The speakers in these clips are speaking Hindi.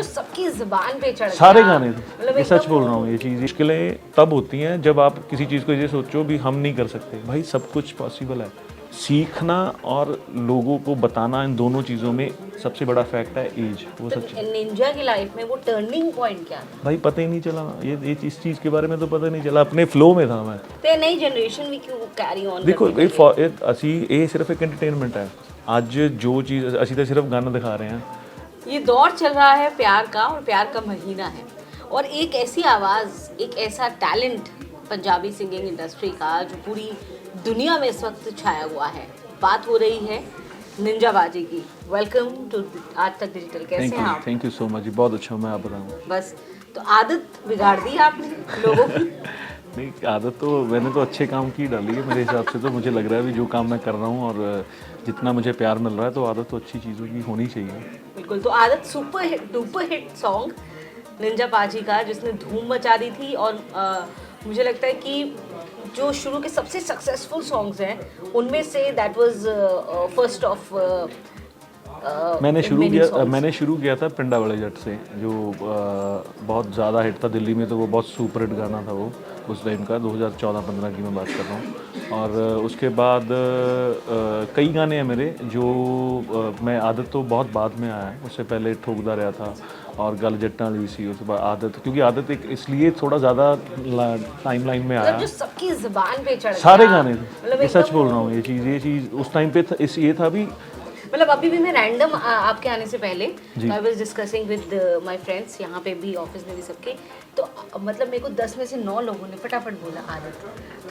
जो सबकी जुबान पे चढ़ सारे गया, गाने मतलब ये सच एकदम बोल रहा हूँ। ये चीज़ मुश्किलें तब होती हैं जब आप किसी चीज़ को ये सोचो भी हम नहीं कर सकते। भाई सब कुछ पॉसिबल है। सीखना और लोगों को बताना, इन दोनों चीज़ों में सबसे बड़ा फैक्ट है एज। वो सब चीज़ तो निंजा की लाइफ में वो टर्निंग पॉइंट क्या था? भाई पता ही नहीं चला। ये इस चीज़ के बारे में तो पता नहीं चला, अपने फ्लो में था मैं। ਤੇ ਨਈ ਜਨਰੇਸ਼ਨ ਵੀ ਕਿਉਂ ਕੈਰੀ ਔਨ देखो ਕਰਦੀ ਪਈ ਹੈ? ये सिर्फ एक एंटरटेनमेंट है। आज जो चीज़ असी तो सिर्फ गाना दिखा रहे हैं। ये दौर चल रहा है प्यार का, और प्यार का महीना है, और एक ऐसी आवाज़, एक ऐसा टैलेंट पंजाबी सिंगिंग इंडस्ट्री का जो पूरी दुनिया में इस वक्त छाया हुआ है। बात हो रही है निंजा बाजी की। वेलकम टू आज तक डिजिटल। कैसे हैं आप? थैंक यू सो मच जी, बहुत अच्छा हूँ मैं, आप बताऊँ। बस तो आदत बिगाड़ दी आपने लोगों की। नहीं, आदत तो मैंने तो अच्छे काम की डाली है मेरे हिसाब से। तो मुझे लग रहा है भी जो काम मैं कर रहा हूँ और जितना मुझे प्यार मिल रहा है, तो आदत तो अच्छी चीज़ों की होनी चाहिए। बिल्कुल। तो आदत सुपर हिट सॉन्ग निंजा पाजी का, जिसने धूम मचा दी थी, और मुझे लगता है कि जो शुरू के सबसे सक्सेसफुल सॉन्ग्स हैं उनमें say that was first of मैंने शुरू किया था पिंडा वाले जट से, जो बहुत ज़्यादा हिट था दिल्ली में। तो वो बहुत सुपर हिट गाना था वो उस टाइम का, 2014-15 की मैं बात कर रहा हूँ। और उसके बाद कई गाने हैं मेरे जो मैं आदत तो बहुत बाद में आया है। उससे पहले ठोकदा रहा था और गल जट्टां वाली भी सी। उसके बाद आदत, क्योंकि आदत एक इसलिए थोड़ा ज़्यादा टाइमलाइन में आया। जो सबकी जुबान पे चढ़ सारे गया, गाने मतलब ये सच बोल रहा हूँ। ये चीज़ उस टाइम पे ये था भी। मतलब अभी भी मैं रैंडम आपके आने से पहले I was discussing with my friends, यहाँ पे भी ऑफिस में भी सबके, तो मतलब मेरे को 10 में से 9 लोगों ने फटाफट बोला आदत,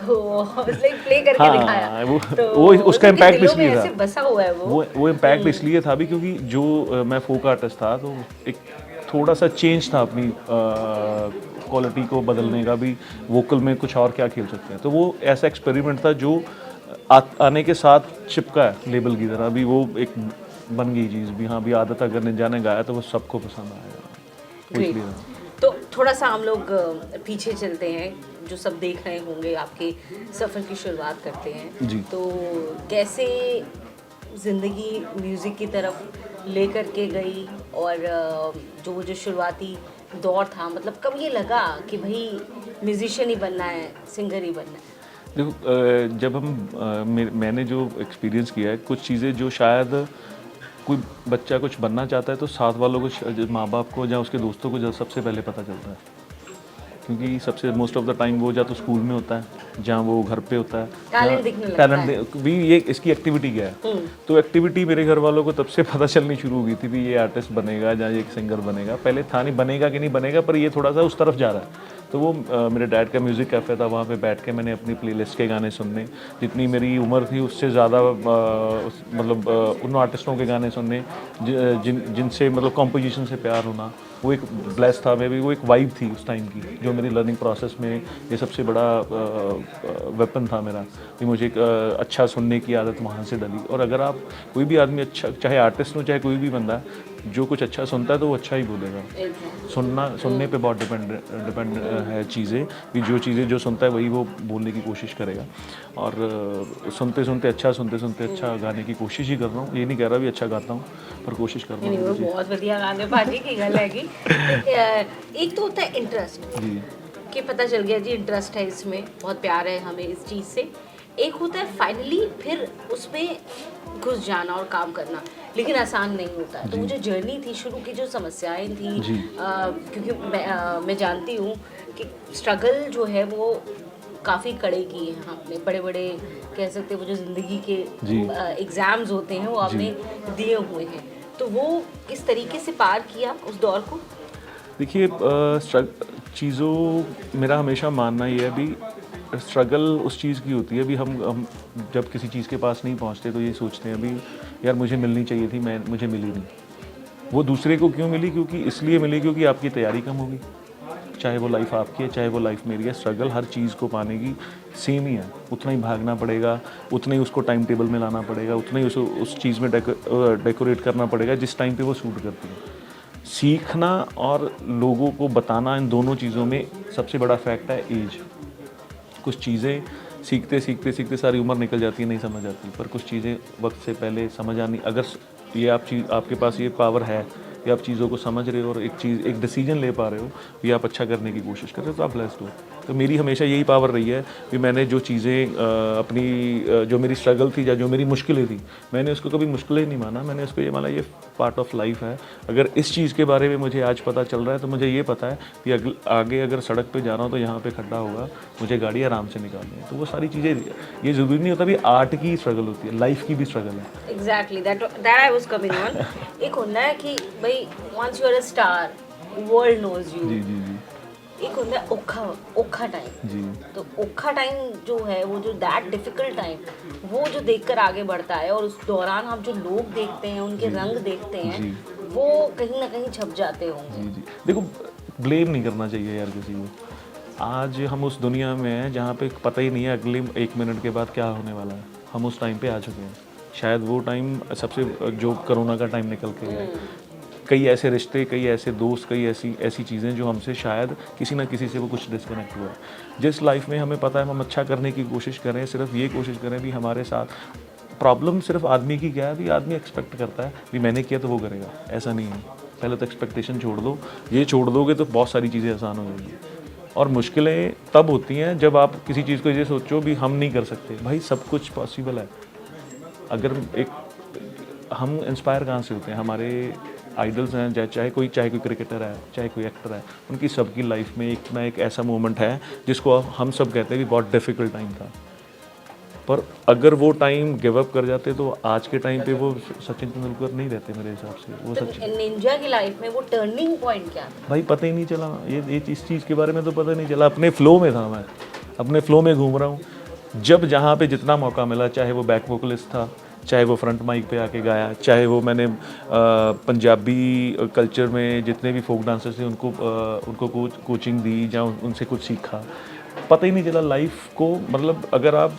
तो लाइक प्ले करके हाँ, दिखाया। वो उसका इम्पैक्ट इसलिए था, ऐसे बसा हुआ है वो इम्पैक्ट इसलिए था भी क्योंकि जो मैं फोक आर्टिस्ट था, तो एक थोड़ा सा चेंज था अपनी क्वालिटी को बदलने का भी। वोकल में कुछ और क्या खेल सकते हैं, तो वो ऐसा एक्सपेरिमेंट था जो आने के साथ चिपका है लेबल की तरह। अभी वो एक बन गई चीज़ भी। हाँ भी आदत अगर निंजा ने गाया तो वो सबको पसंद आएगा, इसलिए। तो थोड़ा सा हम लोग पीछे चलते हैं, जो सब देख रहे होंगे आपके सफ़र की शुरुआत करते हैं जी। तो कैसे ज़िंदगी म्यूज़िक की तरफ लेकर के गई, और जो शुरुआती दौर था, मतलब कब ये लगा कि भाई म्यूजिशियन ही बनना है, सिंगर ही बनना है? देखो, जब मैंने जो एक्सपीरियंस किया है, कुछ चीज़ें जो शायद कोई बच्चा कुछ बनना चाहता है तो साथ वालों को, माँ बाप को या उसके दोस्तों को सबसे पहले पता चलता है, क्योंकि सबसे मोस्ट ऑफ द टाइम वो या तो स्कूल में होता है, जहाँ वो घर पे होता है, टैलेंट भी ये इसकी एक्टिविटी क्या है। तो एक्टिविटी मेरे घर वालों को तब से पता चलनी शुरू हो गई थी भी ये आर्टिस्ट बनेगा या ये एक सिंगर बनेगा। पहले था नहीं बनेगा कि नहीं बनेगा, पर ये थोड़ा सा उस तरफ जा रहा है। तो वो मेरे डैड का म्यूज़िक कैफ़े था, वहाँ पे बैठ के मैंने अपनी प्लेलिस्ट के गाने सुनने, जितनी मेरी उम्र थी उससे ज़्यादा मतलब उन आर्टिस्टों के गाने सुनने जिनसे मतलब कॉम्पोजिशन से प्यार होना, वो एक ब्लेस था। मैं भी वो एक वाइब थी उस टाइम की, जो मेरी लर्निंग प्रोसेस में ये सबसे बड़ा वेपन था मेरा, कि मुझे एक अच्छा सुनने की आदत वहाँ से डली। और अगर आप कोई भी आदमी अच्छा, चाहे आर्टिस्ट हो चाहे कोई भी बंदा, जो कुछ अच्छा सुनता है तो वो अच्छा ही बोलेगा। सुनने पे बहुत डिपेंड है चीज़ें, कि जो चीज़ें जो सुनता है वही वो बोलने की कोशिश करेगा। और सुनते सुनते अच्छा गाने की कोशिश ही कर रहा हूँ। ये नहीं कह रहा भी अच्छा गाता हूँ, पर कोशिश कर रहा हूँ। बहुत बढ़िया गाने बाजी की गल हैगी। एक तो होता है इंटरेस्ट, कि पता चल गया जी इंटरेस्ट है इसमें, बहुत प्यार है हमें इस चीज़ से। एक होता है फाइनली फिर उसमें घुस जाना और काम करना, लेकिन आसान नहीं होता है। तो वो जो जर्नी थी, शुरू की जो समस्याएं थी, क्योंकि मैं जानती हूँ कि स्ट्रगल जो है वो काफ़ी कड़े की है आपने, बड़े बड़े कह सकते हैं, वो जो ज़िंदगी के एग्ज़ाम्स होते हैं वो आपने दिए हुए हैं। तो वो किस तरीके से पार किया उस दौर को? देखिए, चीज़ों मेरा हमेशा मानना ये है भी, स्ट्रगल उस चीज़ की होती है भी। हम जब किसी चीज़ के पास नहीं पहुंचते तो ये सोचते हैं भी यार मुझे मिलनी चाहिए थी, मुझे मिली नहीं। वो दूसरे को क्यों मिली? क्योंकि इसलिए मिली क्योंकि आपकी तैयारी कम होगी। चाहे वो लाइफ आपकी है, चाहे वो लाइफ मेरी है, स्ट्रगल हर चीज़ को पाने की सेम ही है। उतना ही भागना पड़ेगा, उतना ही उसको टाइम टेबल में लाना पड़ेगा, उतना ही उस चीज़ में डेकोरेट करना पड़ेगा जिस टाइम पे वो शूट करती है। सीखना और लोगों को बताना, इन दोनों चीज़ों में सबसे बड़ा फैक्ट है एज। कुछ चीज़ें सीखते सारी उम्र निकल जाती है, नहीं समझ आती, पर कुछ चीज़ें वक्त से पहले समझ आनी। अगर ये आपके पास ये पावर है कि आप चीज़ों को समझ रहे हो और एक डिसीजन ले पा रहे हो कि आप अच्छा करने की कोशिश कर रहे हो, तो आप ब्लेस्ड हो। तो मेरी हमेशा यही पावर रही है कि मैंने जो चीज़ें अपनी जो मेरी स्ट्रगल थी या जो मेरी मुश्किलें थी, मैंने उसको कभी मुश्किलें नहीं माना, मैंने उसको ये माना ये पार्ट ऑफ लाइफ है। अगर इस चीज़ के बारे में मुझे आज पता चल रहा है तो मुझे ये पता है कि आगे अगर सड़क पे जा रहा हूँ तो यहाँ पे खड्डा होगा, मुझे गाड़ी आराम से निकालनी है। तो वो सारी चीज़ें, ये ज़रूरी नहीं होता भी आर्ट की स्ट्रगल होती है, लाइफ की भी स्ट्रगल है। Exactly that I was coming on. एक होता है कि भाई once you are a star, world knows you. जी जी जी एक होता है औखा टाइम। जी तो औखा टाइम जो है, वो जो दैट डिफिकल्ट टाइम, वो जो देखकर आगे बढ़ता है, और उस दौरान हम जो लोग देखते हैं, उनके रंग देखते हैं, जी। वो कहीं ना कहीं छप जाते होंगे। जी जी देखो, ब्लेम नहीं करना चाहिए यार किसी को। आज हम उस दुनिया में हैं जहाँ पे पता ही नहीं है अगले 1 मिनट के बाद क्या होने वाला है। हम उस टाइम पे आ चुके हैं। शायद वो टाइम सबसे, जो कोरोना का टाइम निकल के गया, कई ऐसे रिश्ते, कई ऐसे दोस्त, कई ऐसी चीज़ें जो हमसे शायद किसी ना किसी से वो कुछ डिस्कनेक्ट हुआ है। जिस लाइफ में हमें पता है हम अच्छा करने की कोशिश करें, सिर्फ ये कोशिश करें भी हमारे साथ प्रॉब्लम सिर्फ आदमी की क्या है, भी आदमी एक्सपेक्ट करता है भी मैंने किया तो वो करेगा। ऐसा नहीं है। पहले तो एक्सपेक्टेशन छोड़ दो, ये छोड़ दोगे तो बहुत सारी चीज़ें आसान हो जाएंगी। और मुश्किलें तब होती हैं जब आप किसी चीज़ को ये सोचो भी हम नहीं कर सकते। भाई सब कुछ पॉसिबल है। अगर हम इंस्पायर कहाँ से होते हैं, हमारे आइडल्स हैं, चाहे कोई क्रिकेटर है, चाहे कोई एक्टर है, उनकी सबकी लाइफ में एक ना एक ऐसा मोमेंट है जिसको हम सब कहते हैं कि बहुत डिफ़िकल्ट टाइम था। पर अगर वो टाइम गिव अप कर जाते तो आज के टाइम पे वो सचिन तेंदुलकर नहीं रहते मेरे हिसाब से। वो तो सचिन, निंजा की लाइफ में वो टर्निंग पॉइंट क्या था? भाई पता ही नहीं चला। ये इस चीज़ के बारे में तो पता नहीं चला। अपने फ्लो में था मैं, अपने फ्लो में घूम रहा हूँ। जब जहाँ पे जितना मौका मिला, चाहे वो बैक वोकलिस्ट था, चाहे वो फ्रंट माइक पे आके गाया, चाहे वो मैंने पंजाबी कल्चर में जितने भी फोक डांसर्स थे उनको कोचिंग दी या उनसे कुछ सीखा। पता ही नहीं चला लाइफ को। मतलब अगर आप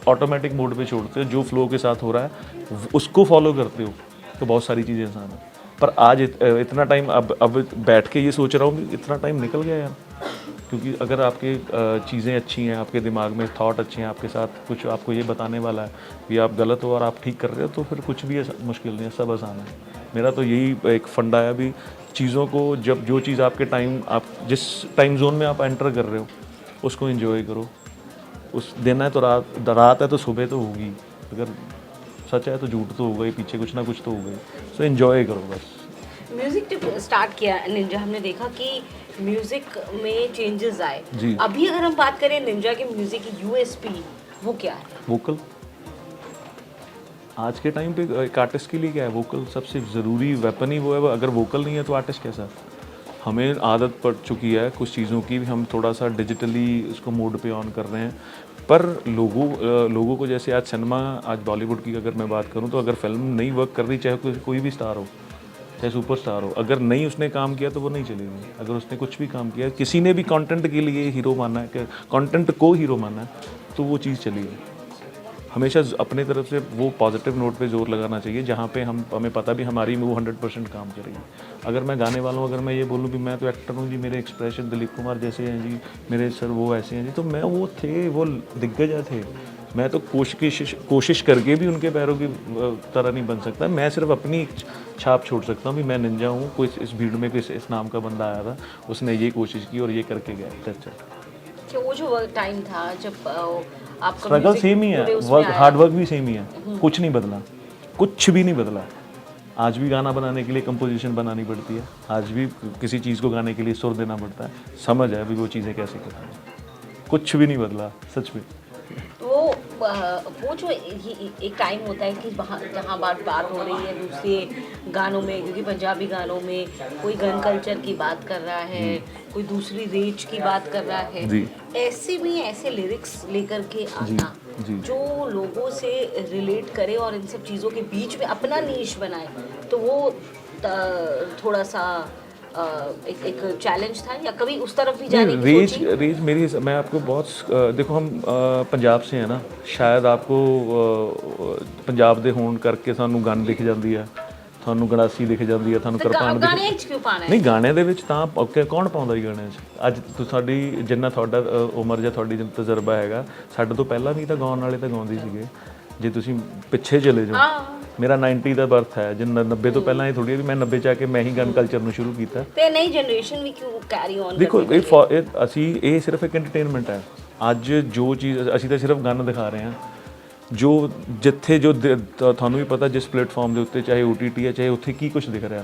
ऑटोमेटिक मोड पे छोड़ते हो, जो फ्लो के साथ हो रहा है उसको फॉलो करते हो, तो बहुत सारी चीज़ें आसान है। पर आज इतना टाइम अब बैठ के ये सोच रहा हूँ कि इतना टाइम निकल गया यार। क्योंकि अगर आपके चीज़ें अच्छी हैं, आपके दिमाग में थॉट अच्छे हैं, आपके साथ कुछ आपको ये बताने वाला है कि आप गलत हो और आप ठीक कर रहे हो, तो फिर कुछ भी मुश्किल नहीं है, सब आसान है। मेरा तो यही एक फंडा है भी, चीज़ों को जब जो चीज़ आपके टाइम, आप जिस टाइम जोन में आप एंटर कर रहे हो उसको एंजॉय करो। उस दिन है तो रात है तो सुबह तो होगी, अगर सच है तो झूठ तो होगा ही, पीछे कुछ ना कुछ तो होगा ही। सो एंजॉय करो बस। म्यूजिक जब स्टार्ट किया निंजा, हमने देखा कि म्यूजिक में चेंजेस आए। जी। अभी अगर हम बात करें निंजा के म्यूजिक की यूएसपी, वो क्या है? वोकल। आज के टाइम पे एक आर्टिस्ट के लिए क्या है, वोकल सबसे ज़रूरी वेपन ही वो है। अगर वोकल नहीं है तो आर्टिस्ट कैसा? हमें आदत पड़ चुकी है कुछ चीज़ों की, हम थोड़ा सा डिजिटली उसको मोड पे ऑन कर रहे हैं। पर लोगों को जैसे आज सिनेमा, आज बॉलीवुड की अगर मैं बात करूं तो अगर फिल्म नहीं वर्क कर रही, चाहे कोई भी स्टार हो, चाहे सुपरस्टार हो, अगर नहीं उसने काम किया तो वो नहीं चलेगी। अगर उसने कुछ भी काम किया, किसी ने भी कंटेंट के लिए हीरो मानना है, कंटेंट को हीरो मानना है, तो वो चीज़ चलेगी। हमेशा अपने तरफ से वो पॉजिटिव नोट पे जोर लगाना चाहिए, जहाँ पे हमें पता भी हमारी में वो 100% काम करेगी। अगर मैं गाने वाला हूँ, अगर मैं ये बोलूँ भी मैं तो एक्टर हूँ जी, मेरे एक्सप्रेशन दिलीप कुमार जैसे हैं जी, मेरे सर वो ऐसे हैं जी, तो मैं वो दिग्गज थे। मैं तो कोशिश करके भी उनके पैरों की तरह नहीं बन सकता। मैं सिर्फ अपनी छाप छोड़ सकता हूँ भी मैं निंजा हूँ। कोई इस भीड़ में कोई इस नाम का बंदा आया था, उसने ये कोशिश की और ये करके गया। That's it. वो जो टाइम था जब आपका स्ट्रगल सेम ही है, वर्क, हार्ड वर्क भी सेम ही है, कुछ नहीं बदला, कुछ भी नहीं बदला। आज भी गाना बनाने के लिए कंपोजिशन बनानी पड़ती है, आज भी किसी चीज़ को गाने के लिए सुर देना पड़ता है। समझ है अभी वो चीज़ें कैसे करनी है, कुछ भी नहीं बदला सच में। वो जो एक टाइम होता है कि जहाँ बात हो रही है दूसरे गानों में, क्योंकि पंजाबी गानों में कोई गन कल्चर की बात कर रहा है, कोई दूसरी रेंज की बात कर रहा है, ऐसे में ऐसे लिरिक्स लेकर के आना जो लोगों से रिलेट करे और इन सब चीज़ों के बीच में अपना नीश बनाए, तो वो थोड़ा सा एक चैलेंज था, या कभी उस तरफ भी जाने की सोची? रेज मेरी, मैं आपको बहुत देखो, हम पंजाब से हैं ना, शायद आपको पंजाब दे होने करके सानू गन दिख जाती है, ਤੁਹਾਨੂੰ ਗੜਾਸੀ ਦਿਖ ਜਾਂਦੀ ਹੈ, ਤੁਹਾਨੂੰ ਕਿਰਪਾਨ ਦਿਖ। ਗਾਣੇ 'ਚ ਕਿਉਂ ਪਾਣਾ ਹੈ? ਨਹੀਂ, ਗਾਣੇ ਦੇ ਵਿੱਚ ਤਾਂ ਕੌਣ ਪਾਉਂਦਾ ਜੀ ਗਾਣੇ 'ਚ? ਅੱਜ ਸਾਡੀ ਜਿੰਨਾ ਤੁਹਾਡਾ ਉਮਰ ਜਾਂ ਤੁਹਾਡੀ ਜਿੰਨਾ ਤਜਰਬਾ ਹੈਗਾ, ਸਾਡੇ ਤੋਂ ਪਹਿਲਾਂ ਵੀ ਤਾਂ ਗਾਉਣ ਵਾਲੇ ਤਾਂ ਗਾਉਂਦੇ ਸੀਗੇ। ਜੇ ਤੁਸੀਂ ਪਿੱਛੇ ਚਲੇ ਜਾਓ ਮੇਰਾ 90 ਦਾ ਬਰਥ ਹੈ, ਜੇ 90 ਤੋਂ ਪਹਿਲਾਂ ਇਹ ਥੋੜੀ ਵੀ ਮੈਂ 90 ਚ ਆ ਕੇ ਮੈਂ ਹੀ ਗਨ ਕਲਚਰ ਨੂੰ ਸ਼ੁਰੂ ਕੀਤਾ। ਤੇ ਨਈ ਜਨਰੇਸ਼ਨ ਵੀ ਕਿਉਂ ਕੈਰੀ ਔਨ ਦੇਖੋ ਅਸੀਂ ਇਹ ਸਿਰਫ ਇੱਕ ਐਂਟਰਟੇਨਮੈਂਟ ਹੈ। ਅੱਜ ਜੋ ਚੀਜ਼ ਅਸੀਂ ਤਾਂ ਸਿਰਫ ਗਨ ਦਿਖਾ ਰਹੇ ਹਾਂ, ਜੋ ਜਿੱਥੇ ਜੋ ਤੁਹਾਨੂੰ ਵੀ ਪਤਾ ਜਿਸ ਪਲੇਟਫਾਰਮ ਦੇ ਉੱਤੇ, ਚਾਹੇ OTT ਹੈ ਚਾਹੇ ਉੱਥੇ ਕੀ ਕੁਝ ਦਿਖ ਰਿਹਾ,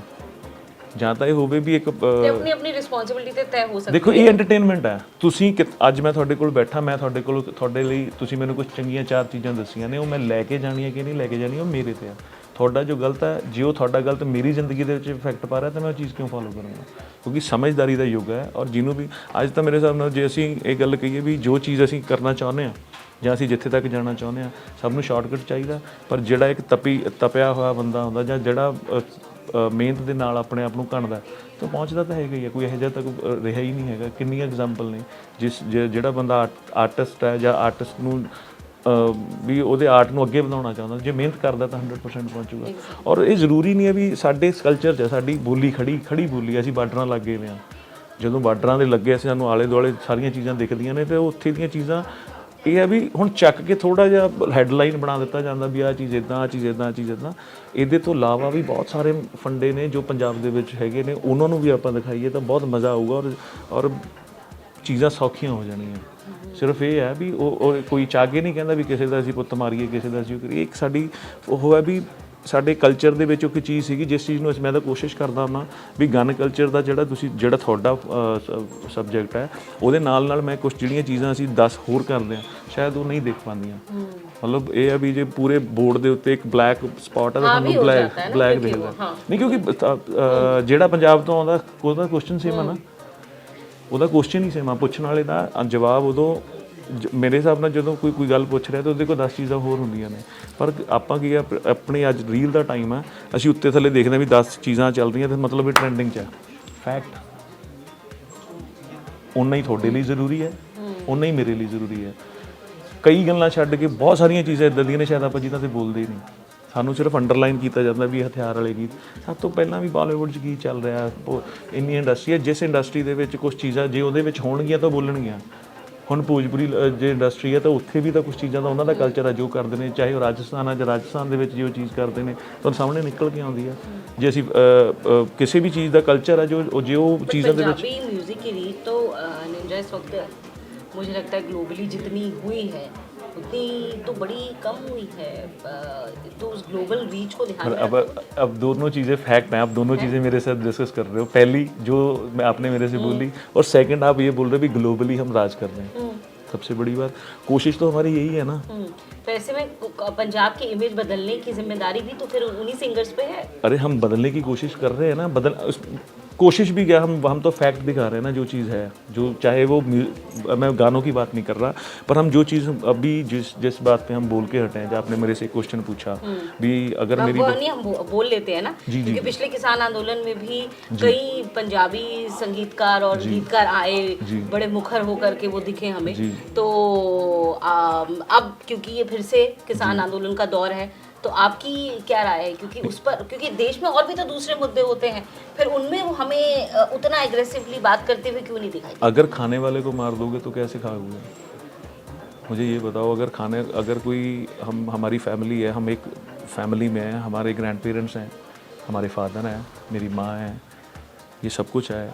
ਜਾਂ ਤਾਂ ਇਹ ਹੋਵੇ ਵੀ ਇੱਕ ਤੇ ਆਪਣੀ ਰਿਸਪੌਂਸਿਬਿਲਿਟੀ ਤੇ ਤੈਅ ਹੋ ਸਕਦੀ ਦੇਖੋ ਇਹ ਐਂਟਰਟੇਨਮੈਂਟ ਹੈ। ਤੁਸੀਂ ਅੱਜ ਮੈਂ ਤੁਹਾਡੇ ਕੋਲ ਬੈਠਾ, ਮੈਂ ਤੁਹਾਡੇ ਲਈ ਤੁਸੀਂ ਮੈਨੂੰ ਕੁਝ ਚੰਗੀਆਂ 4 ਚੀਜ਼ਾਂ ਦੱਸੀਆਂ ਨੇ, ਉਹ ਮੈਂ ਲੈ ਕੇ ਜਾਣੀ ਹੈ ਕਿ ਨਹੀਂ ਲੈ ਕੇ ਜਾਣੀ ਉਹ ਮੇਰੇ ਤੇ ਆ। ਤੁਹਾਡਾ ਜੋ ਗਲਤ ਹੈ, ਜੇ ਉਹ ਤੁਹਾਡਾ ਗਲਤ ਮੇਰੀ ਜ਼ਿੰਦਗੀ ਦੇ ਵਿੱਚ ਇਫੈਕਟ ਪਾ ਰਿਹਾ ਤਾਂ ਮੈਂ ਉਹ ਚੀਜ਼ ਕਿਉਂ ਫੋਲੋ ਕਰੂੰਗਾ? ਕਿਉਂਕਿ ਸਮਝਦਾਰੀ ਦਾ ਯੁੱਗ ਹੈ। ਔਰ ਜਿਹਨੂੰ ਵੀ ਅੱਜ ਤਾਂ ਮੇਰੇ ਹਿਸਾਬ ਨਾਲ ਜੇ ਅਸੀਂ ਇਹ ਗੱਲ ਕਹੀਏ ਵੀ ਜੋ ਚੀਜ਼ ਅਸੀਂ ਕਰਨਾ ਚਾਹੁੰਦੇ ਹਾਂ ਜਾਂ ਅਸੀਂ ਜਿੱਥੇ ਤੱਕ ਜਾਣਾ ਚਾਹੁੰਦੇ ਹਾਂ, ਸਭ ਨੂੰ ਸ਼ਾਰਟਕਟ ਚਾਹੀਦਾ। ਪਰ ਜਿਹੜਾ ਇੱਕ ਤਪਿਆ ਹੋਇਆ ਬੰਦਾ ਹੁੰਦਾ ਜਾਂ ਜਿਹੜਾ ਮਿਹਨਤ ਦੇ ਨਾਲ ਆਪਣੇ ਆਪ ਨੂੰ ਘਣਦਾ ਤਾਂ ਪਹੁੰਚਦਾ ਤਾਂ ਹੈਗਾ ਹੀ ਹੈ। ਕੋਈ ਇਹੋ ਜਿਹਾ ਤਾਂ ਰਿਹਾ ਹੀ ਨਹੀਂ ਹੈਗਾ। ਕਿੰਨੀਆਂ ਐਗਜ਼ਾਮਪਲ ਨੇ ਜਿਹੜਾ ਬੰਦਾ ਆਰਟਿਸਟ ਹੈ ਜਾਂ ਆਰਟਿਸਟ ਨੂੰ ਵੀ ਉਹਦੇ ਆਰਟ ਨੂੰ ਅੱਗੇ ਵਧਾਉਣਾ ਚਾਹੁੰਦਾ, ਜੇ ਮਿਹਨਤ ਕਰਦਾ ਤਾਂ 100% ਪਹੁੰਚੂਗਾ। ਔਰ ਇਹ ਜ਼ਰੂਰੀ ਨਹੀਂ ਹੈ ਵੀ ਸਾਡੇ ਕਲਚਰ 'ਚ ਸਾਡੀ ਬੋਲੀ ਖੜੀ ਬੋਲੀ, ਅਸੀਂ ਬਾਰਡਰਾਂ ਲੱਗੇ ਹੋਏ ਹਾਂ। ਜਦੋਂ ਬਾਰਡਰਾਂ ਦੇ ਲੱਗੇ ਅਸੀਂ ਸਾਨੂੰ ਆਲੇ ਦੁਆਲੇ ਸਾਰੀਆਂ ਚੀਜ਼ਾਂ ਦਿਖਦੀਆਂ ਨੇ, ਤੇ ਉੱਥੇ ਦੀਆਂ ਚੀਜ਼ਾਂ ਇਹ ਹੈ ਵੀ ਹੁਣ ਚੱਕ ਕੇ ਥੋੜ੍ਹਾ ਜਿਹਾ ਹੈਡਲਾਈਨ ਬਣਾ ਦਿੱਤਾ ਜਾਂਦਾ ਵੀ ਆਹ ਚੀਜ਼ ਇੱਦਾਂ, ਆਹ ਚੀਜ਼ ਇੱਦਾਂ, ਆਹ ਚੀਜ਼ ਇੱਦਾਂ। ਇਹਦੇ ਤੋਂ ਇਲਾਵਾ ਵੀ ਬਹੁਤ ਸਾਰੇ ਫੰਡੇ ਨੇ ਜੋ ਪੰਜਾਬ ਦੇ ਵਿੱਚ ਹੈਗੇ ਨੇ, ਉਹਨਾਂ ਨੂੰ ਵੀ ਆਪਾਂ ਦਿਖਾਈਏ ਤਾਂ ਬਹੁਤ ਮਜ਼ਾ ਆਊਗਾ ਔਰ ਚੀਜ਼ਾਂ ਸੌਖੀਆਂ ਹੋ ਜਾਣੀਆਂ। ਸਿਰਫ ਇਹ ਹੈ ਵੀ ਉਹ ਕੋਈ ਚਾਗੇ ਨਹੀਂ ਕਹਿੰਦਾ ਵੀ ਕਿਸੇ ਦਾ ਅਸੀਂ ਪੁੱਤ ਮਾਰੀਏ, ਕਿਸੇ ਦਾ ਅਸੀਂ ਉਹ ਕਰੀਏ। ਇੱਕ ਸਾਡੀ ਉਹ ਹੈ ਵੀ ਸਾਡੇ ਕਲਚਰ ਦੇ ਵਿੱਚ ਇੱਕ ਚੀਜ਼ ਸੀਗੀ ਜਿਸ ਚੀਜ਼ ਨੂੰ ਮੈਂ ਤਾਂ ਕੋਸ਼ਿਸ਼ ਕਰਦਾ ਹੁੰਦਾ ਵੀ ਗਨ ਕਲਚਰ ਦਾ ਜਿਹੜਾ ਤੁਹਾਡਾ ਸਬਜੈਕਟ ਹੈ, ਉਹਦੇ ਨਾਲ ਮੈਂ ਕੁਝ ਜਿਹੜੀਆਂ ਚੀਜ਼ਾਂ ਅਸੀਂ 10 ਹੋਰ ਕਰਦੇ ਹਾਂ ਸ਼ਾਇਦ ਉਹ ਨਹੀਂ ਦੇਖ ਪਾਉਂਦੀਆਂ। ਮਤਲਬ ਇਹ ਹੈ ਵੀ ਜੇ ਪੂਰੇ ਬੋਰਡ ਦੇ ਉੱਤੇ ਇੱਕ ਬਲੈਕ ਸਪੌਟ ਹੈ ਤਾਂ ਤੁਹਾਨੂੰ ਬਲੈਕ ਦਿਖਦਾ ਨਹੀਂ, ਕਿਉਂਕਿ ਜਿਹੜਾ ਪੰਜਾਬ ਤੋਂ ਆਉਂਦਾ ਉਹਦਾ ਕੁਐਸਚਨ ਸੇਮ ਹੈ ਨਾ, ਉਹਦਾ ਕੁਐਸਚਨ ਹੀ ਸੇਮ ਆ। ਪੁੱਛਣ ਵਾਲੇ ਦਾ ਜਵਾਬ ਉਦੋਂ ਮੇਰੇ ਹਿਸਾਬ ਨਾਲ ਜਦੋਂ ਕੋਈ ਗੱਲ ਪੁੱਛ ਰਿਹਾ ਤਾਂ ਉਹਦੇ ਕੋਲ 10 ਚੀਜ਼ਾਂ ਹੋਰ ਹੁੰਦੀਆਂ ਨੇ। ਪਰ ਆਪਾਂ ਕੀ ਆਪਣੀ ਅੱਜ ਰੀਲ ਦਾ ਟਾਈਮ ਹੈ, ਅਸੀਂ ਉੱਤੇ ਥੱਲੇ ਦੇਖਦੇ ਵੀ 10 ਚੀਜ਼ਾਂ ਚੱਲ ਰਹੀਆਂ ਤਾਂ ਮਤਲਬ ਇਹ ਟ੍ਰੈਂਡਿੰਗ 'ਚ ਹੈ। ਫੈਕਟ ਓਨਾ ਹੀ ਤੁਹਾਡੇ ਲਈ ਜ਼ਰੂਰੀ ਹੈ, ਓਨਾ ਹੀ ਮੇਰੇ ਲਈ ਜ਼ਰੂਰੀ ਹੈ। ਕਈ ਗੱਲਾਂ ਛੱਡ ਕੇ ਬਹੁਤ ਸਾਰੀਆਂ ਚੀਜ਼ਾਂ ਇੱਦਾਂ ਦੀਆਂ ਨੇ ਸ਼ਾਇਦ ਆਪਾਂ ਜਿਨ੍ਹਾਂ 'ਤੇ ਬੋਲਦੇ ਹੀ ਨਹੀਂ। ਸਾਨੂੰ ਸਿਰਫ ਅੰਡਰਲਾਈਨ ਕੀਤਾ ਜਾਂਦਾ ਵੀ ਹਥਿਆਰ ਵਾਲੇ ਗੀਤ। ਸਭ ਤੋਂ ਪਹਿਲਾਂ ਵੀ ਬਾਲੀਵੁੱਡ 'ਚ ਕੀ ਚੱਲ ਰਿਹਾ, ਇੰਨੀ ਇੰਡਸਟਰੀ ਹੈ, ਜਿਸ ਇੰਡਸਟਰੀ ਦੇ ਵਿੱਚ ਕੁਛ ਚੀਜ਼ਾਂ ਜੇ ਉਹਦੇ ਵਿੱਚ ਹੋਣਗੀਆਂ ਤਾਂ ਬੋਲਣਗੀਆਂ। ਹੁਣ ਭੋਜਪੁਰੀ ਜੇ ਇੰਡਸਟਰੀ ਹੈ ਤਾਂ ਉੱਥੇ ਵੀ ਤਾਂ ਕੁਛ ਚੀਜ਼ਾਂ ਦਾ ਉਹਨਾਂ ਦਾ ਕਲਚਰ ਹੈ ਜੋ ਕਰਦੇ ਨੇ, ਚਾਹੇ ਉਹ ਰਾਜਸਥਾਨ ਹੈ ਜਾਂ ਰਾਜਸਥਾਨ ਦੇ ਵਿੱਚ ਜੋ ਚੀਜ਼ ਕਰਦੇ ਨੇ ਤੁਹਾਨੂੰ ਸਾਹਮਣੇ ਨਿਕਲ ਕੇ ਆਉਂਦੀ ਹੈ। ਜੇ ਅਸੀਂ ਕਿਸੇ ਵੀ ਚੀਜ਼ ਦਾ ਕਲਚਰ ਹੈ ਜੋ ਉਹ ਚੀਜ਼ਾਂ ਦੇ ਵਿੱਚ पंजाबी म्यूजिक की रीत तो निंजा इस वक्त मुझे लगता है ग्लोबली जितनी हुई है उतनी तो बड़ी कम हुई है। तो उस ग्लोबल रीच को ध्यान में अब दोनों चीज़ें फैक्ट हैं। आप दोनों चीज़ें मेरे साथ डिस्कस कर रहे हो। पहली जो आपने मेरे से बोली और सेकंड आप ये बोल रहे हो भी ग्लोबली हम राज कर रहे हैं। सबसे बड़ी बात कोशिश तो हमारी यही है ना। तो ऐसे में पंजाब की इमेज बदलने की जिम्मेदारी भी तो फिर उन्हीं सिंगर्स पे है। अरे हम बदलने की कोशिश कर रहे हैं ना, कोशिश भी क्या, हम तो फैक्ट दिखा रहे हैं ना जो चीज़ है, जो चाहे वो मैं गानों की बात नहीं कर रहा, पर हम जो चीज़ अभी जिस बात पे हम बोल के हटे हैं, जो आपने मेरे से क्वेश्चन पूछा भी अगर मेरी हम बोल लेते हैं ना, क्योंकि पिछले किसान आंदोलन में भी कई पंजाबी संगीतकार और गीतकार आए, बड़े मुखर होकर के वो दिखे हमें। तो अब क्योंकि ये फिर से किसान आंदोलन का दौर है तो आपकी क्या राय है? क्योंकि देश में और भी तो दूसरे मुद्दे होते हैं, फिर उनमें वो हमें उतना एग्रेसिवली बात करते हुए क्यों नहीं दिखाई? अगर खाने वाले को मार दोगे तो कैसे खाओगे? मुझे ये बताओ। अगर कोई हमारी फैमिली है, हम एक फैमिली में हैं, हमारे ग्रैंड पेरेंट्स हैं, हमारे फादर हैं, मेरी माँ है, ये सब कुछ है।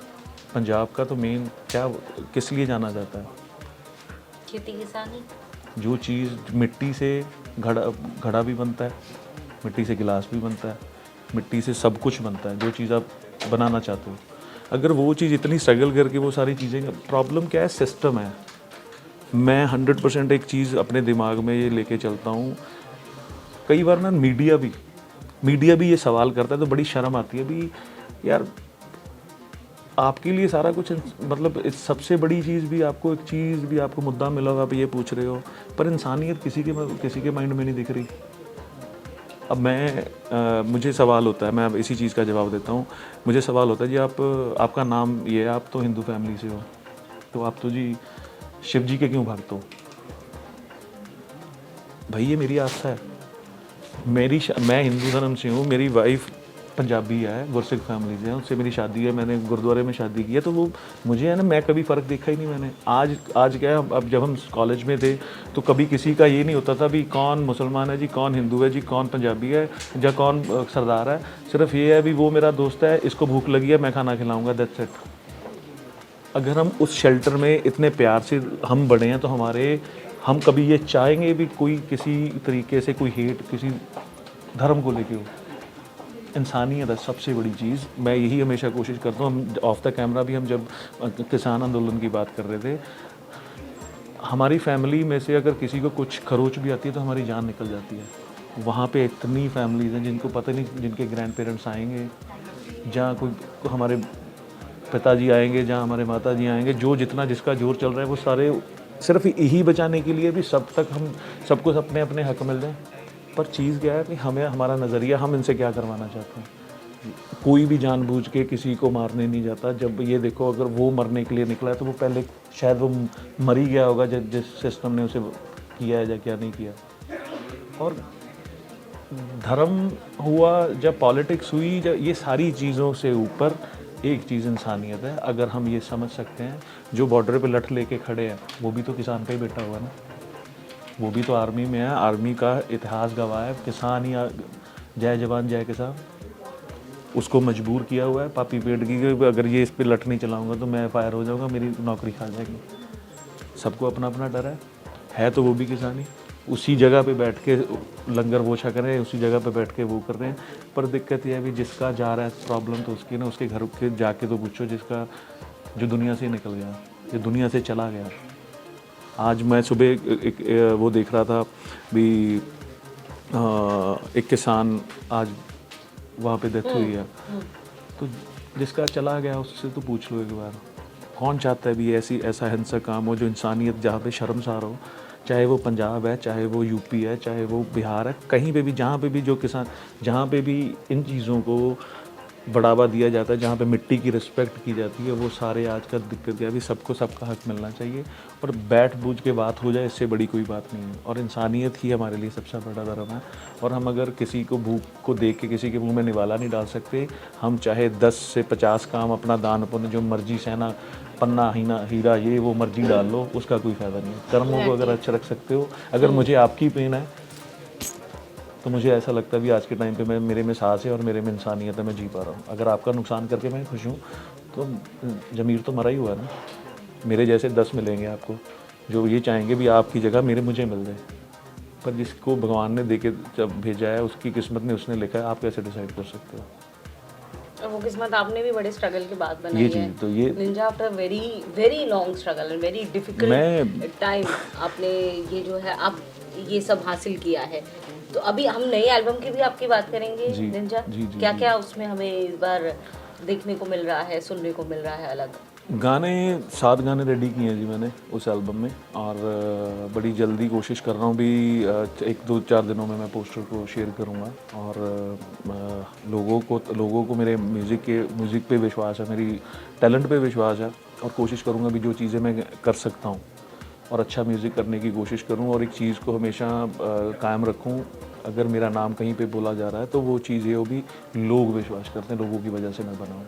पंजाब का तो मेन क्या किस लिए जाना जाता है? खेती किसानी। जो चीज़ मिट्टी से घड़ा भी बनता है, मिट्टी से गिलास भी बनता है, मिट्टी से सब कुछ बनता है जो चीज़ आप बनाना चाहते हो। अगर वो चीज़ इतनी स्ट्रगल करके वो सारी चीज़ें, प्रॉब्लम क्या है? सिस्टम है। मैं 100% एक चीज़ अपने दिमाग में ये लेके चलता हूँ। कई बार ना मीडिया भी ये सवाल करता है तो बड़ी शर्म आती है भी यार आपके लिए सारा कुछ, मतलब सबसे बड़ी चीज़ भी आपको, एक चीज़ भी आपको मुद्दा मिला हुआ, आप ये पूछ रहे हो, पर इंसानियत किसी के माइंड में नहीं दिख रही। अब मुझे सवाल होता है, मैं अब इसी चीज़ का जवाब देता हूँ। मुझे सवाल होता है जी आपका नाम ये है, आप तो हिंदू फैमिली से हो, तो आप तो जी शिव जी के क्यों भक्त हो? भाई ये मेरी आस्था है, मैं हिंदू धर्म से हूँ, मेरी वाइफ पंजाबी है, गुरसिख फैमिली से है, उससे मेरी शादी है, मैंने गुरुद्वारे में शादी की है, तो वो मुझे है ना, मैं कभी फ़र्क देखा ही नहीं मैंने। आज क्या है, अब जब हम कॉलेज में थे तो कभी किसी का ये नहीं होता था भी कौन मुसलमान है जी, कौन हिंदू है जी, कौन पंजाबी है या कौन सरदार है। सिर्फ ये है भी वो मेरा दोस्त है, इसको भूख लगी है, मैं खाना खिलाऊँगा, दैट्स इट। अगर हम उस शेल्टर में इतने प्यार से हम बड़े हैं तो हम कभी ये चाहेंगे भी कोई किसी तरीके से कोई हेट किसी धर्म को लेके हो। इंसानियत है सबसे बड़ी चीज़। मैं यही हमेशा कोशिश करता हूँ। हम ऑफ द कैमरा भी हम जब किसान आंदोलन की बात कर रहे थे, हमारी फैमिली में से अगर किसी को कुछ खरोच भी आती है तो हमारी जान निकल जाती है। वहाँ पे इतनी फैमिलीज़ हैं जिनको पता नहीं, जिनके ग्रैंड पेरेंट्स आएंगे, जहाँ कोई हमारे पिताजी आएंगे, जहाँ हमारे माताजी आएंगे, जो जितना जिसका जोर चल रहा है वो सारे सिर्फ यही बचाने के लिए भी सब तक हम सबको अपने अपने हक मिल जाए। पर चीज़ क्या है कि हमें हमारा नज़रिया, हम इनसे क्या करवाना चाहते हैं। कोई भी जानबूझ के किसी को मारने नहीं जाता। जब ये देखो, अगर वो मरने के लिए निकला है तो वो पहले शायद वो मर ही गया होगा जिस सिस्टम ने उसे किया है या क्या नहीं किया। और धर्म हुआ, जब पॉलिटिक्स हुई, जब ये सारी चीज़ों से ऊपर एक चीज़ इंसानियत है। अगर हम ये समझ सकते हैं, जो बॉर्डर पे लठ लेके खड़े हैं वो भी तो किसान पे ही बैठा हुआ है ना, वो भी तो आर्मी में है। आर्मी का इतिहास गवाह है, किसान ही जय जवान जय किसान। उसको मजबूर किया हुआ है पापी पेट की, अगर ये इस पे लठ नहीं चलाऊंगा तो मैं फायर हो जाऊंगा, मेरी नौकरी खा जाएगी। सबको अपना अपना डर है तो वो भी किसान ही। उसी जगह पे बैठ के लंगर वो छक रहे हैं, उसी जगह पे बैठ के वो कर रहे हैं। पर दिक्कत यह है भी जिसका जा रहा है प्रॉब्लम तो उसकी ना, उसके घर के जाके तो पूछो जिसका, जो दुनिया से निकल गया, जो दुनिया से चला गया। आज मैं सुबह एक वो देख रहा था भी, एक किसान आज वहाँ पे डेथ हुई है। तो जिसका चला गया उससे तो पूछ लो एक बार, कौन चाहता है भी ऐसा हिंसक काम हो, जो इंसानियत जहाँ पे शर्मसार हो। चाहे वो पंजाब है, चाहे वो यूपी है, चाहे वो बिहार है, कहीं पे भी, जहाँ पे भी जो किसान, जहाँ पे भी इन चीज़ों को बढ़ावा दिया जाता है, जहाँ पे मिट्टी की रिस्पेक्ट की जाती है, वो सारे आज का दिक्कत है भी सबको सबका हक मिलना चाहिए। और बैठ बूझ के बात हो जाए, इससे बड़ी कोई बात नहीं है। और इंसानियत ही हमारे लिए सबसे बड़ा धर्म है। और हम अगर किसी को भूख को देख के किसी के मुंह में निवाला नहीं डाल सकते, हम चाहे 10 से 50 काम अपना दान पुण्य जो मर्जी सेना पन्ना हीरा ये वो मर्जी डाल लो, उसका कोई फ़ायदा नहीं है। कर्मों को अगर अच्छा रख सकते हो, अगर मुझे आपकी पेन है तो मुझे ऐसा लगता है भी आज के टाइम पे मेरे में सांस है और मेरे में इंसानियत है, मैं जी पा रहा हूँ। अगर आपका नुकसान करके मैं खुश हूँ तो ज़मीर तो मरा ही हुआ है ना। मेरे जैसे 10 मिलेंगे आपको जो ये चाहेंगे भी आपकी जगह मुझे मिल जाए। पर जिसको भगवान ने देके जब भेजा है, उसकी किस्मत में उसने लिखा है, आप कैसे डिसाइड कर सकते हो। और वो किस्मत आपने भी बड़े स्ट्रगल के बाद बनाई है। तो ये Ninja after very very long struggle and very difficult time आपने ये जो है आप ये सब हासिल किया है। तो अभी हम नई एल्बम की भी आपकी बात करेंगे निंजा, क्या क्या उसमें हमें इस बार देखने को मिल रहा है, सुनने को मिल रहा है अलग? गाने 7 गाने रेडी किए हैं जी मैंने उस एल्बम में। और बड़ी जल्दी कोशिश कर रहा हूँ भी 1-2-4 दिनों में मैं पोस्टर को शेयर करूँगा। और लोगों को मेरे म्यूज़िक पे विश्वास है, मेरी टैलेंट पे विश्वास है। और कोशिश करूँगा भी जो चीज़ें मैं कर सकता हूँ और अच्छा म्यूज़िक करने की कोशिश करूँ और एक चीज़ को हमेशा कायम रखूँ। अगर मेरा नाम कहीं पे बोला जा रहा है तो वो चीज़ ये हो भी लोग विश्वास करते हैं, लोगों की वजह से मैं बना हूँ।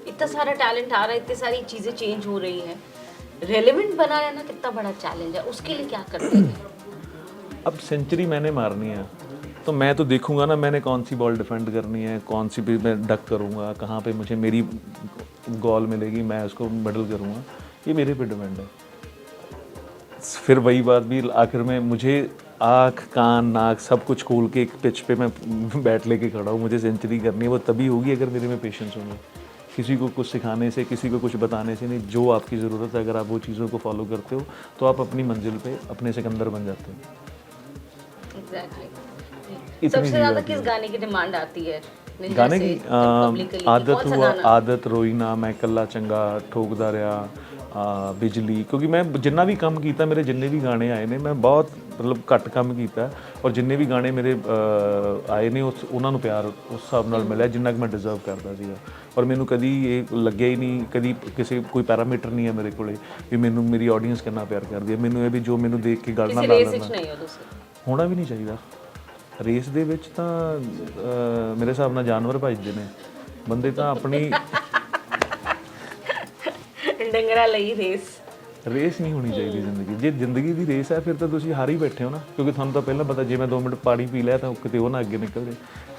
इतना सारा टैलेंट आ रहा है, इतनी सारी चीज़ें चेंज हो रही हैं, रेलेवेंट बना रहना कितना बड़ा चैलेंज है, उसके लिए क्या करते हैं? अब सेंचुरी मैंने मारनी है तो मैं तो देखूंगा ना मैंने कौन सी बॉल डिफेंड करनी है, कौन सी भी मैं डक करूंगा, कहाँ पे मुझे मेरी गोल मिलेगी मैं उसको मेडल करूंगा, ये मेरे पे डिपेंड है। फिर वही बात भी आखिर में मुझे आँख कान नाक सब कुछ खोल के एक पिच पे मैं बैट लेके खड़ा हूँ, मुझे सेंचुरी करनी है। वो तभी होगी अगर मेरे में पेशेंस होंगे। किसी को कुछ सिखाने से, किसी को कुछ बताने से नहीं, जो आपकी ज़रूरत है अगर आप वो चीज़ों को फॉलो करते हो तो आप अपनी मंजिल पे अपने सिकंदर बन जाते हो। एग्जैक्टली। सबसे ज़्यादा किस गाने की डिमांड आती है? गाने की आदत रोई ना, मैं कल्ला चंगा, ठोकदा रहा, बिजली। क्योंकि मैं जिन्ना भी कम किया, मेरे जिन्ने भी गाने आए ने मैं बहुत मतलब घट कम किया और जिन्ने भी गाने मेरे आए ने उन्होंने प्यार उस हिसाब नाल मिला जिन्ना कि मैं डिजर्व करता सीगा। और मैनू कभी ये लगे ही नहीं, कभी किसी कोई पैरामीटर नहीं है मेरे को भी मैनू मेरी ऑडियंस कितना प्यार करती है। मैनू ये भी जो मैनू देख के गल ना ला लेना होना भी नहीं चाहिए। ਰੇਸ ਦੇ ਵਿੱਚ ਤਾਂ ਮੇਰੇ ਹਿਸਾਬ ਨਾਲ ਜਾਨਵਰ ਭੱਜਦੇ ਨੇ, ਬੰਦੇ ਤਾਂ ਆਪਣੀ ਡੰਗਰਾਂ ਲਈ ਰੇਸ ਰੇਸ ਨਹੀਂ ਹੋਣੀ ਚਾਹੀਦੀ ਜ਼ਿੰਦਗੀ। ਜੇ ਜ਼ਿੰਦਗੀ ਦੀ ਰੇਸ ਹੈ ਫਿਰ ਤਾਂ ਤੁਸੀਂ ਹਾਰ ਹੀ ਬੈਠੇ ਹੋ ਨਾ, ਕਿਉਂਕਿ ਤੁਹਾਨੂੰ ਤਾਂ ਪਹਿਲਾਂ ਪਤਾ ਜੇ ਮੈਂ 2 ਮਿੰਟ ਪਾਣੀ ਪੀ ਲਿਆ ਤਾਂ ਕਿਤੇ ਉਹ ਨਾ ਅੱਗੇ ਨਿਕਲ ਜਾਏ।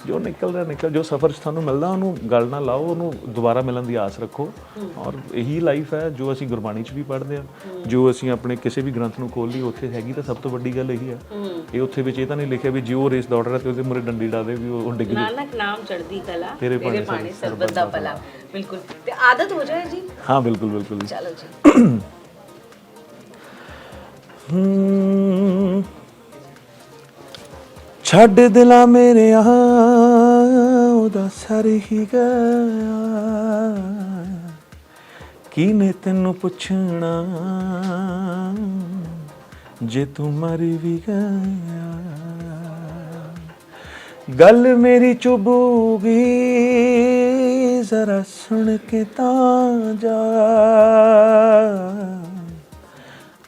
ਜੋ ਨਿਕਲ ਰਿਹਾ ਨਿਕਲ, ਜੋ ਸਫ਼ਰ 'ਚ ਤੁਹਾਨੂੰ ਮਿਲਦਾ ਉਹਨੂੰ ਗੱਲ ਨਾ ਲਾਓ, ਉਹਨੂੰ ਦੁਬਾਰਾ ਮਿਲਣ ਦੀ ਆਸ ਰੱਖੋ। ਔਰ ਇਹੀ ਲਾਈਫ ਹੈ ਜੋ ਅਸੀਂ ਗੁਰਬਾਣੀ 'ਚ ਵੀ ਪੜ੍ਹਦੇ ਹਾਂ, ਜੋ ਅਸੀਂ ਆਪਣੇ ਕਿਸੇ ਵੀ ਗ੍ਰੰਥ ਨੂੰ ਖੋਲ੍ਹ ਲਈ ਉੱਥੇ ਹੈਗੀ ਤਾਂ ਸਭ ਤੋਂ ਵੱਡੀ ਗੱਲ ਇਹੀ ਹੈ। ਇਹ ਉੱਥੇ ਵਿੱਚ ਇਹ ਤਾਂ ਨਹੀਂ ਲਿਖਿਆ ਵੀ ਜੇ ਉਹ ਰੇਸ ਦੌੜ ਰਿਹਾ ਤੇ ਉਹਦੇ ਮੂਹਰੇ ਡੰਡੀ ਡਾ ਦੇ ਵੀ ਉਹ ਡਿੱਗ ਜਾਏ। ਨਾਨਕ ਨਾਮ ਚੜ੍ਹਦੀ ਕਲਾ ਤੇਰੇ ਤੇਰੇ ਪਾਣੀ ਸਰਬਤ ਦਾ ਭਲਾ। ਬਿਲਕੁਲ, ਤੇ ਆਦਤ ਹੋ ਜਾਏ ਜੀ। ਹਾਂ ਬਿਲਕੁਲ ਬਿਲकुल। ਚਲੋ ਜੀ। ਛੱਡ ਦਿਲਾ ਮੇਰੇ ਆ ਉਹਦਾ ਸਰ ਹੀ ਗਿਆ, ਕਿਨੇ ਤੈਨੂੰ ਪੁੱਛਣਾ ਜੇ ਤੂੰ ਮਰ ਵੀ ਗਿਆ। ਗੱਲ ਮੇਰੀ ਚੁਭੂਗੀ ਜ਼ਰਾ ਸੁਣ ਕੇ ਤਾਂ ਜਾ,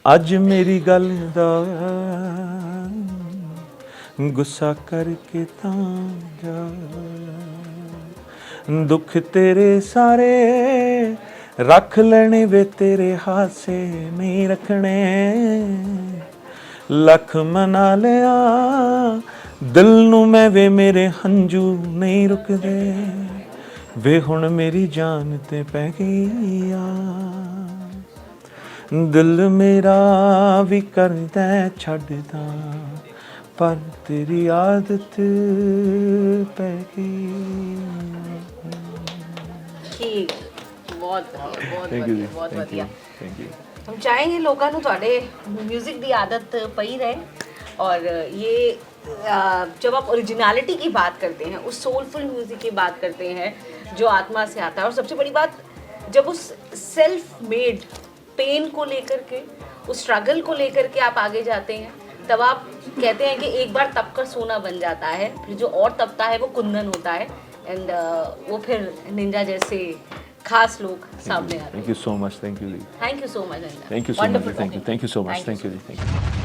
ਅੱਜ ਮੇਰੀ ਗੱਲ ਦਾ ਗੁੱਸਾ ਕਰਕੇ ਤਾਂ ਜਾ। ਦੁੱਖ ਤੇਰੇ ਸਾਰੇ ਰੱਖ ਲੈਣੇ ਵੇ, ਤੇਰੇ ਹਾਸੇ ਨਹੀਂ ਰੱਖਣੇ। ਲੱਖ ਮਨਾ ਲਿਆ ਦਿਲ ਨੂੰ ਮੈਂ ਵੇ, ਮੇਰੇ ਹੰਝੂ ਨਹੀਂ ਰੁਕਦੇ ਵੇ, ਹੁਣ ਮੇਰੀ ਜਾਨ ਤੇ ਪੈ ਗਈ ਆ। ਦਿਲ ਮੇਰਾ ਵੀ ਕਰਦਾ ਛੱਡਦਾ, ਪਰ ਤੇਰੀ ਆਦਤ ਪੈ ਗਈ। ਠੀਕ, ਬਹੁਤ ਵਧੀਆ, ਬਹੁਤ ਵਧੀਆ, ਬਹੁਤ ਵਧੀਆ। Thank you. हम चाहेंगे लोगों ਨੂੰ ਤੁਹਾਡੇ म्यूजिक की आदत पई रहे, और ये जब आप ओरिजिनलिटी की बात करते हैं, उस सोलफुल म्यूजिक की बात करते हैं जो आत्मा से आता है, और सबसे बड़ी बात जब उस सेल्फ मेड पेन को लेकर के, उस स्ट्रगल को लेकर के आप आगे जाते हैं, तब आप कहते हैं कि एक बार तप कर सोना बन जाता है, फिर जो और तपता है वो कुंदन होता है, एंड वो फिर निंजा जैसे खास लोग सामने आते हैं। Thank you so much. Thank you ji. Thank you so much. Thank you so much. Thank you so much. Thank you.